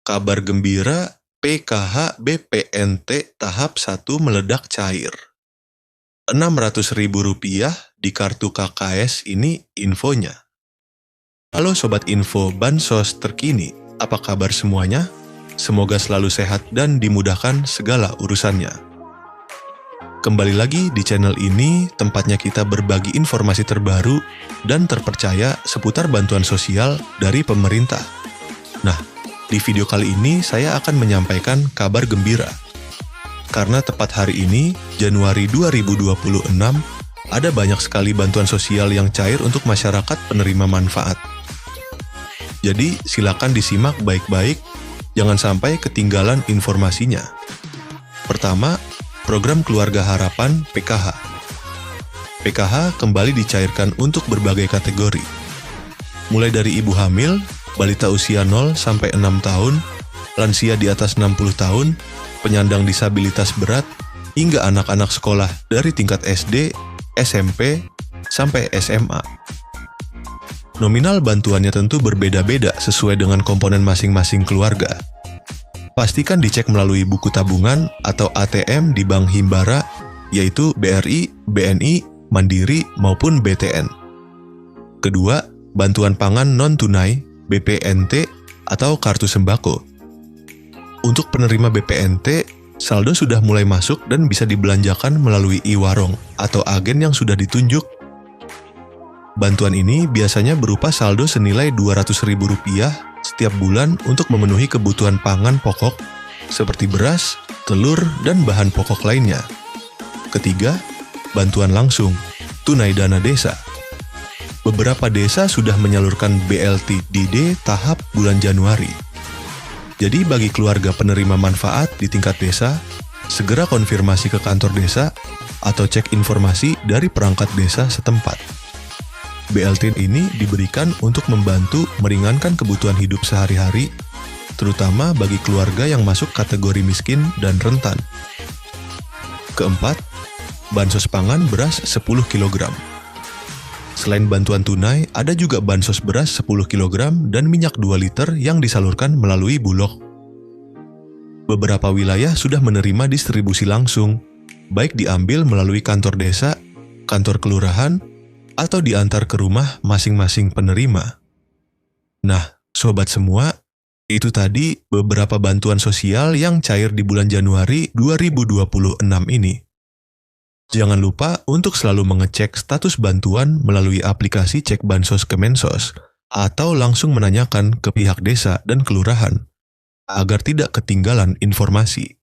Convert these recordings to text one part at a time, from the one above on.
Kabar gembira, PKH BPNT tahap 1 meledak cair. Rp600.000 di kartu KKS ini infonya. Halo Sobat Info Bansos terkini, apa kabar semuanya? Semoga selalu sehat dan dimudahkan segala urusannya. Kembali lagi di channel ini, tempatnya kita berbagi informasi terbaru dan terpercaya seputar bantuan sosial dari pemerintah. Nah, di video kali ini saya akan menyampaikan kabar gembira. Karena tepat hari ini, Januari 2026, ada banyak sekali bantuan sosial yang cair untuk masyarakat penerima manfaat. Jadi, silakan disimak baik-baik, jangan sampai ketinggalan informasinya. Pertama, Program Keluarga Harapan PKH. PKH kembali dicairkan untuk berbagai kategori. Mulai dari ibu hamil, balita usia 0 sampai 6 tahun, lansia di atas 60 tahun, penyandang disabilitas berat, hingga anak-anak sekolah dari tingkat SD, SMP, sampai SMA. Nominal bantuannya tentu berbeda-beda sesuai dengan komponen masing-masing keluarga. Pastikan dicek melalui buku tabungan atau ATM di Bank Himbara, yaitu BRI, BNI, Mandiri, maupun BTN. Kedua, bantuan pangan non-tunai, BPNT, atau kartu sembako. Untuk penerima BPNT, saldo sudah mulai masuk dan bisa dibelanjakan melalui e-warung atau agen yang sudah ditunjuk. Bantuan ini biasanya berupa saldo senilai Rp200.000 setiap bulan untuk memenuhi kebutuhan pangan pokok seperti beras, telur, dan bahan pokok lainnya. Ketiga, bantuan langsung, tunai dana desa. Beberapa desa sudah menyalurkan BLT-DD tahap bulan Januari. Jadi bagi keluarga penerima manfaat di tingkat desa, segera konfirmasi ke kantor desa atau cek informasi dari perangkat desa setempat. BLT ini diberikan untuk membantu meringankan kebutuhan hidup sehari-hari, terutama bagi keluarga yang masuk kategori miskin dan rentan. Keempat, bansos pangan beras 10 kg. Selain bantuan tunai, ada juga bansos beras 10 kg dan minyak 2 liter yang disalurkan melalui Bulog. Beberapa wilayah sudah menerima distribusi langsung, baik diambil melalui kantor desa, kantor kelurahan, atau diantar ke rumah masing-masing penerima. Nah, sobat semua, itu tadi beberapa bantuan sosial yang cair di bulan Januari 2026 ini. Jangan lupa untuk selalu mengecek status bantuan melalui aplikasi Cek Bansos Kemensos atau langsung menanyakan ke pihak desa dan kelurahan agar tidak ketinggalan informasi.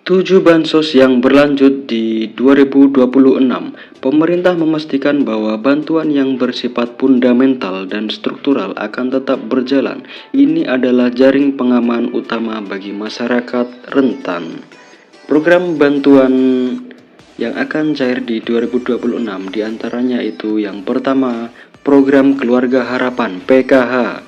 7 bansos yang berlanjut di 2026, pemerintah memastikan bahwa bantuan yang bersifat fundamental dan struktural akan tetap berjalan. Ini adalah jaring pengaman utama bagi masyarakat rentan. Program bantuan yang akan cair di 2026 diantaranya itu yang pertama, Program Keluarga Harapan PKH.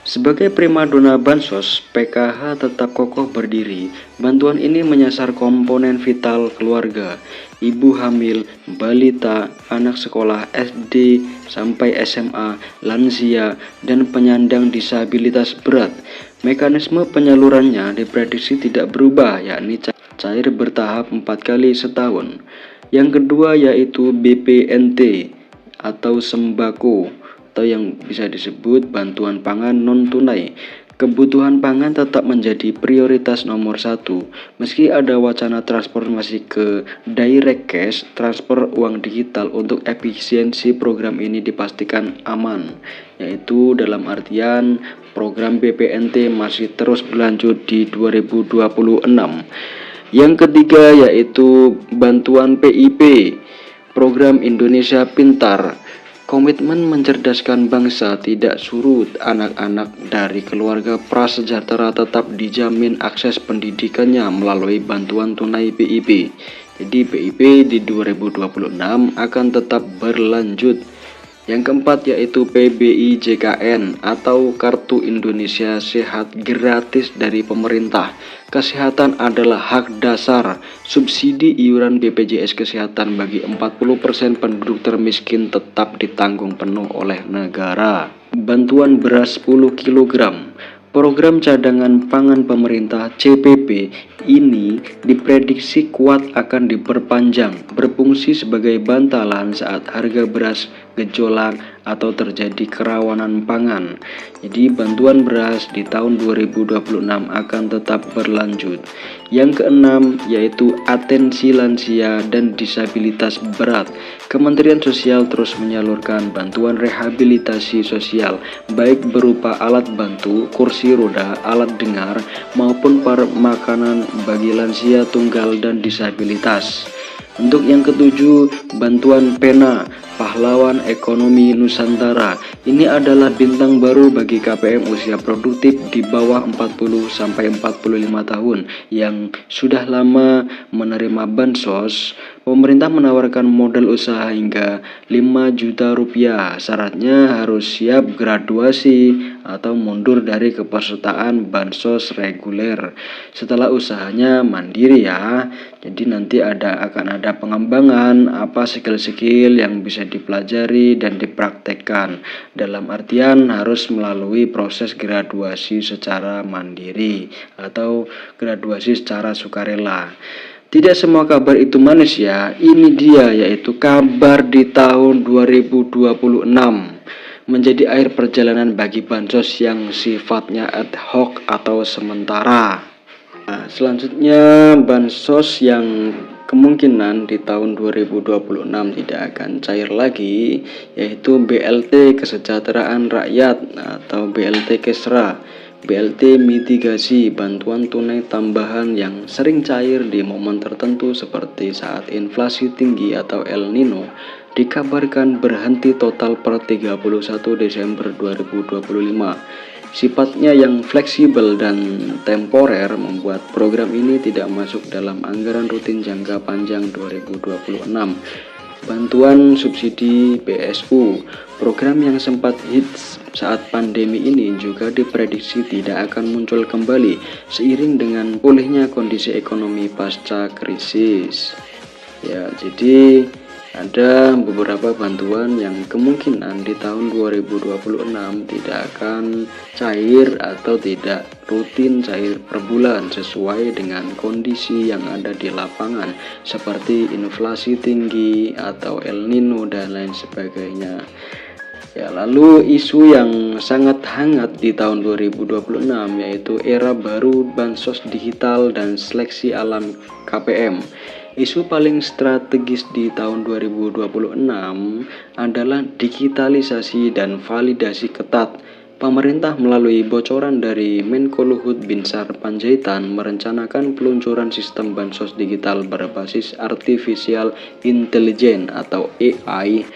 Sebagai primadona bansos, PKH tetap kokoh berdiri. Bantuan ini menyasar komponen vital keluarga, ibu hamil, balita, anak sekolah SD sampai SMA, lansia, dan penyandang disabilitas berat. Mekanisme penyalurannya diprediksi tidak berubah, yakni cair bertahap 4 kali setahun. Yang kedua yaitu BPNT atau sembako, atau yang bisa disebut bantuan pangan non-tunai. Kebutuhan pangan tetap menjadi prioritas nomor 1. Meski ada wacana transformasi ke direct cash, transfer uang digital, untuk efisiensi program ini dipastikan aman, yaitu dalam artian program BPNT masih terus berlanjut di 2026. Yang ketiga yaitu bantuan PIP, Program Indonesia Pintar. Komitmen mencerdaskan bangsa tidak surut. Anak-anak dari keluarga prasejahtera tetap dijamin akses pendidikannya melalui bantuan tunai PIP. Jadi PIP di 2026 akan tetap berlanjut. Yang keempat yaitu PBIJKN atau Kartu Indonesia Sehat gratis dari pemerintah. Kesehatan adalah hak dasar. Subsidi iuran BPJS Kesehatan bagi 40% penduduk termiskin tetap ditanggung penuh oleh negara. Bantuan beras 10 kg. Program cadangan pangan pemerintah CPP ini diprediksi kuat akan diperpanjang, berfungsi sebagai bantalan saat harga beras gejolak atau terjadi kerawanan pangan. Jadi bantuan beras di tahun 2026 akan tetap berlanjut. Yang keenam yaitu atensi lansia dan disabilitas berat. Kementerian Sosial terus menyalurkan bantuan rehabilitasi sosial baik berupa alat bantu, kursi roda, alat dengar maupun makanan bagi lansia tunggal dan disabilitas. Untuk yang ketujuh, bantuan pena pahlawan ekonomi Nusantara. Ini adalah bintang baru bagi KPM usia produktif di bawah 40 sampai 45 tahun yang sudah lama menerima bansos. Pemerintah menawarkan modal usaha hingga 5 juta rupiah. Syaratnya harus siap graduasi atau mundur dari kepesertaan bansos reguler. Setelah usahanya mandiri ya. Jadi nanti akan ada pengembangan apa skill-skill yang bisa dipelajari dan dipraktekkan. Dalam artian harus melalui proses graduasi secara mandiri atau graduasi secara sukarela. Tidak semua kabar itu manis ya. Ini dia yaitu kabar di tahun 2026 menjadi akhir perjalanan bagi bansos yang sifatnya ad hoc atau sementara. Nah, selanjutnya bansos yang kemungkinan di tahun 2026 tidak akan cair lagi yaitu BLT Kesejahteraan Rakyat atau BLT Kesra. BLT mitigasi bantuan tunai tambahan yang sering cair di momen tertentu seperti saat inflasi tinggi atau El Nino dikabarkan berhenti total per 31 Desember 2025. Sifatnya yang fleksibel dan temporer membuat program ini tidak masuk dalam anggaran rutin jangka panjang 2026. Bantuan subsidi BSU, program yang sempat hits saat pandemi ini juga diprediksi tidak akan muncul kembali seiring dengan pulihnya kondisi ekonomi pasca krisis. Ya, jadi ada beberapa bantuan yang kemungkinan di tahun 2026 tidak akan cair atau tidak rutin cair per bulan sesuai dengan kondisi yang ada di lapangan seperti inflasi tinggi atau El Nino dan lain sebagainya. Ya, lalu isu yang sangat hangat di tahun 2026 yaitu era baru bansos digital dan seleksi alam KPM. Isu paling strategis di tahun 2026 adalah digitalisasi dan validasi ketat. Pemerintah melalui bocoran dari Menko Luhut Binsar Panjaitan merencanakan peluncuran sistem bansos digital berbasis artificial intelligence atau AI.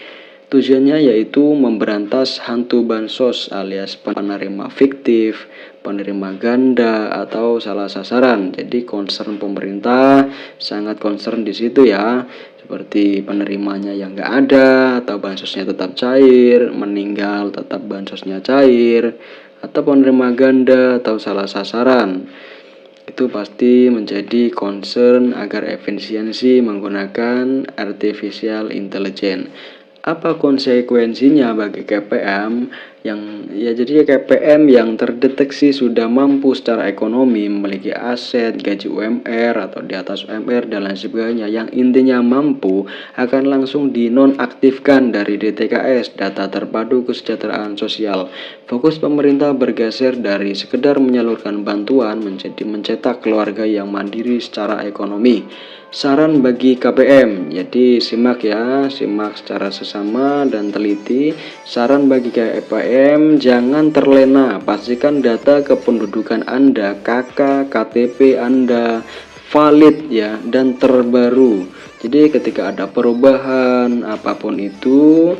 Tujuannya yaitu memberantas hantu bansos alias penerima fiktif, penerima ganda atau salah sasaran. Jadi concern pemerintah sangat concern di situ ya, seperti penerimanya yang nggak ada atau bansosnya tetap cair, meninggal tetap bansosnya cair, atau penerima ganda atau salah sasaran. Itu pasti menjadi concern agar efisiensi menggunakan artificial intelligence. Apa konsekuensinya bagi KPM jadi KPM yang terdeteksi sudah mampu secara ekonomi, memiliki aset, gaji UMR atau di atas UMR dan lain sebagainya, yang intinya mampu akan langsung dinonaktifkan dari DTKS, data terpadu kesejahteraan sosial. Fokus pemerintah bergeser dari sekedar menyalurkan bantuan menjadi mencetak keluarga yang mandiri secara ekonomi. Saran bagi KPM, jadi simak secara sesama dan teliti. Saran bagi KPM, jangan terlena, pastikan data kependudukan Anda, KK, KTP Anda valid ya dan terbaru. Jadi ketika ada perubahan apapun itu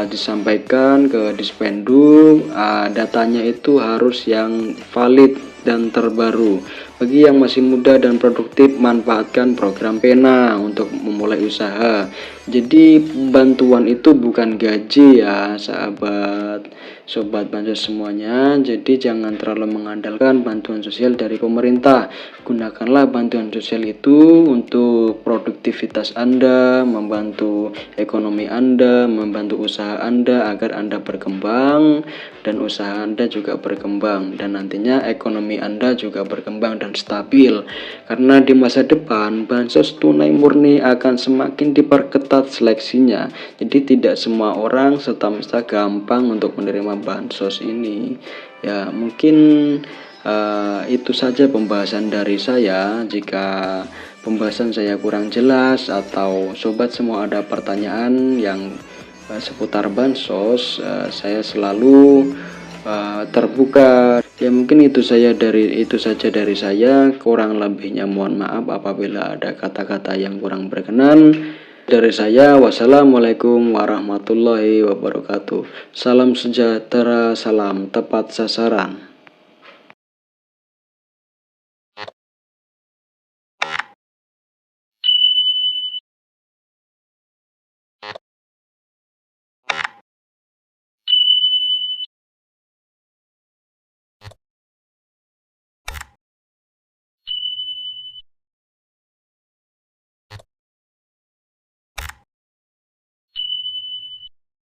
disampaikan ke Dispenduk, datanya itu harus yang valid dan terbaru. Bagi yang masih muda dan produktif, manfaatkan program Pena untuk memulai usaha. Jadi bantuan itu bukan gaji ya sahabat sobat bansos semuanya. Jadi jangan terlalu mengandalkan bantuan sosial dari pemerintah. Gunakanlah bantuan sosial itu untuk produktivitas Anda, membantu ekonomi Anda, membantu usaha Anda agar Anda berkembang dan usaha Anda juga berkembang, dan nantinya ekonomi Anda juga berkembang dan stabil. Karena di masa depan bansos tunai murni akan semakin diperketat seleksinya. Jadi tidak semua orang serta-merta gampang untuk menerima bansos ini. Ya, mungkin itu saja pembahasan dari saya. Jika pembahasan saya kurang jelas atau sobat semua ada pertanyaan yang seputar bansos, saya selalu terbuka. Ya mungkin itu saja dari saya. Kurang lebihnya mohon maaf apabila ada kata-kata yang kurang berkenan. Dari saya, wassalamualaikum warahmatullahi wabarakatuh. Salam sejahtera, salam tepat sasaran.